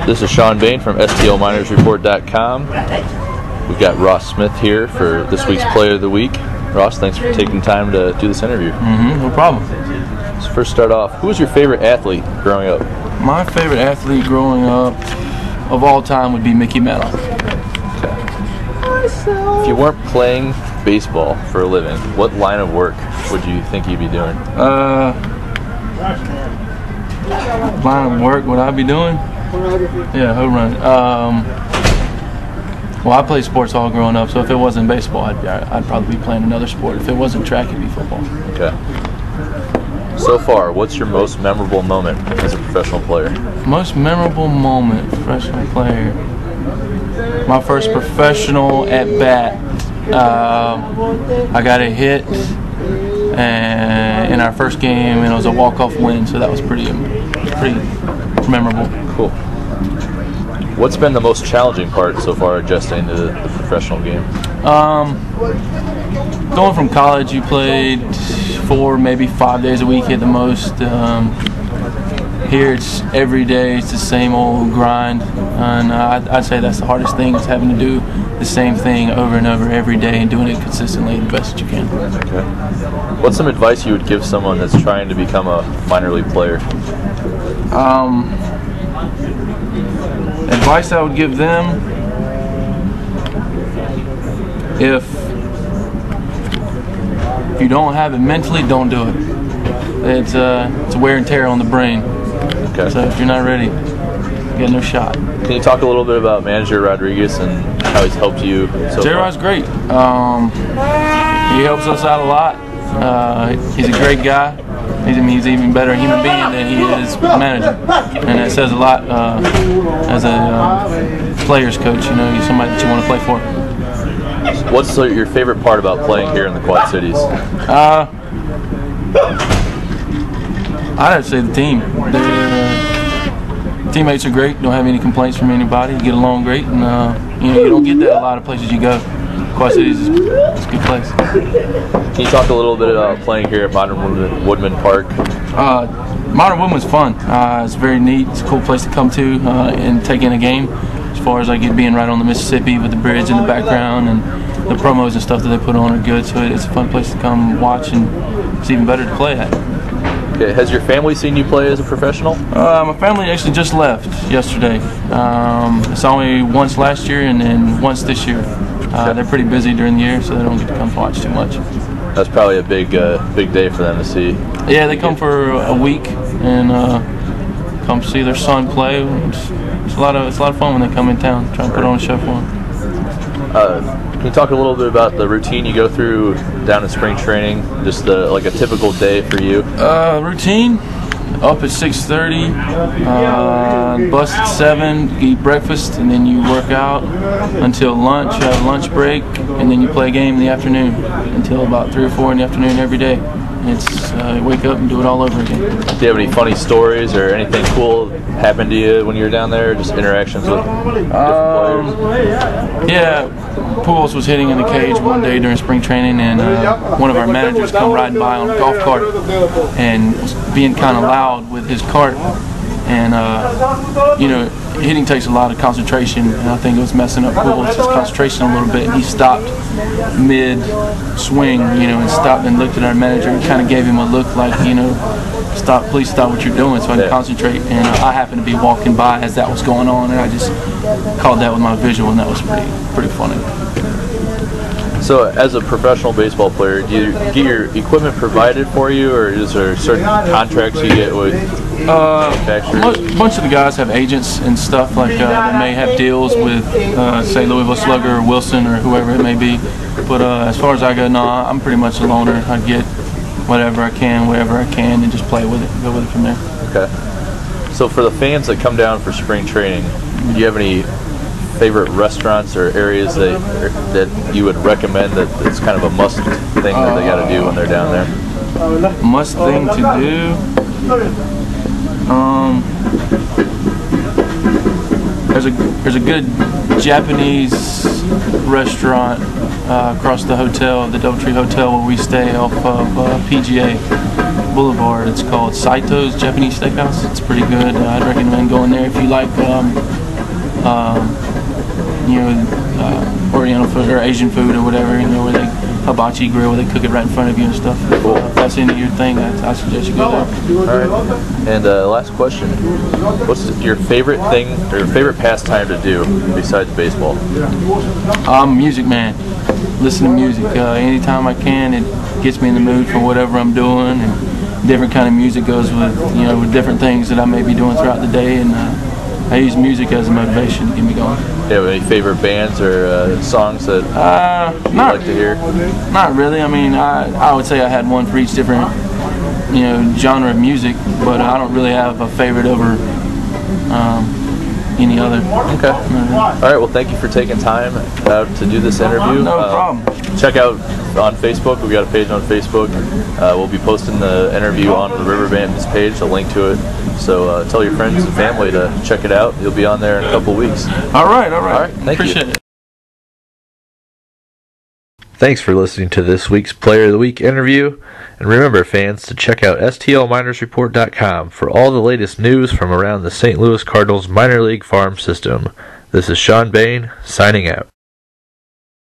This is Sean Bain from STLMinersReport.com. We've got Ross Smith here for this week's Player of the Week. Ross, thanks for taking time to do this interview. No problem. Let's first start off. Who was your favorite athlete growing up? My favorite athlete growing up of all time would be Mickey Mantle. Okay. If you weren't playing baseball for a living, what line of work would you think you'd be doing? Line of work would I be doing? Yeah, home run. Well, I played sports all growing up, so if it wasn't baseball, I'd probably be playing another sport. If it wasn't track, it'd be football. Okay. So far, what's your most memorable moment as a professional player? Most memorable moment, professional player. My first professional at bat. I got a hit in our first game, and it was a walk-off win, so that was pretty memorable. Cool. What's been the most challenging part so far adjusting to the professional game? Going from college, you played 4, maybe 5 days a week at the most. Here it's every day, it's the same old grind, and I'd say that's the hardest thing, is having to do the same thing over and over every day and doing it consistently the best that you can. Okay. What's some advice you would give someone that's trying to become a minor league player? Advice I would give them: if you don't have it mentally, don't do it. It's a wear and tear on the brain. Okay. So if you're not ready, you got no shot. Can you talk a little bit about manager Rodriguez and how he's helped you so far? J-Rod's great. He helps us out a lot. He's a great guy. He's even better human being than he is manager, and that says a lot as a player's coach. You know, he's somebody that you want to play for. What's your favorite part about playing here in the Quad Cities? I'd have to say the team. Teammates are great. Don't have any complaints from anybody. You get along great, and you don't get that a lot of places you go. Quad Cities is a good place. Can you talk a little bit about playing here at Modern Woodman Park? Modern Woodman's fun. It's very neat. It's a cool place to come to and take in a game. As far as like it being right on the Mississippi with the bridge in the background, and the promos and stuff that they put on are good. So it's a fun place to come watch, and it's even better to play at. Okay. Has your family seen you play as a professional? My family actually just left yesterday. I saw me once last year and then once this year. They're pretty busy during the year, so they don't get to come watch too much. That's probably a big day for them to see. Yeah, they come for a week and come see their son play. It's a lot of fun when they come in town. Try and put on a show for them. Can you talk a little bit about the routine you go through down in spring training? Just like a typical day for you. Routine. Up at 6:30, bus at 7, eat breakfast, and then you work out until lunch. You have a lunch break, and then you play a game in the afternoon until about 3 or 4 in the afternoon every day. And it's wake up and do it all over again. Do you have any funny stories or anything cool happen to you when you were down there? Just interactions with different players? Yeah, Pujols was hitting in the cage one day during spring training, and one of our managers come riding by on a golf cart and was being kind of loud with his cart. And hitting takes a lot of concentration, and I think it was messing up Pujols' concentration a little bit. And he stopped mid-swing, and stopped and looked at our manager and kind of gave him a look like, please stop what you're doing so I can concentrate. And I happened to be walking by as that was going on, and I just called that with my visual, and that was pretty funny. So, as a professional baseball player, do you get your equipment provided for you, or is there certain contracts you get with manufacturers? A bunch of the guys have agents and stuff, like they may have deals with, say, Louisville Slugger or Wilson or whoever it may be. But as far as I go, no, I'm pretty much a loner. I get whatever I can, wherever I can, and just play with it, go with it from there. Okay. So, for the fans that come down for spring training, do you have any favorite restaurants or areas that you would recommend that it's kind of a must thing that they got to do when they're down there? Must thing to do? There's a good Japanese restaurant across the hotel, the Doubletree Hotel where we stay off of PGA Boulevard. It's called Saito's Japanese Steakhouse. It's pretty good. I'd recommend going there if you like Oriental food or Asian food or whatever, where they hibachi grill, where they cook it right in front of you and stuff. Cool. If that's into your thing, I suggest you go there. All right. And last question: what's your favorite thing or your favorite pastime to do besides baseball? I'm a music man. Listen to music anytime I can. It gets me in the mood for whatever I'm doing, and different kind of music goes with with different things that I may be doing throughout the day, and I use music as a motivation to get me going. Do you have any favorite bands or songs that you like to hear? Not really. I mean, I would say I had one for each different genre of music, but I don't really have a favorite over any other. Okay. All right. Well, thank you for taking time out to do this interview. No problem. Check out on Facebook. We've got a page on Facebook. We'll be posting the interview on the River Bandits page, a link to it. So tell your friends and family to check it out. You'll be on there in a couple weeks. All right. Thank you. Appreciate it. Thanks for listening to this week's Player of the Week interview. And remember, fans, to check out stlminersreport.com for all the latest news from around the St. Louis Cardinals Minor League Farm System. This is Sean Bain, signing out.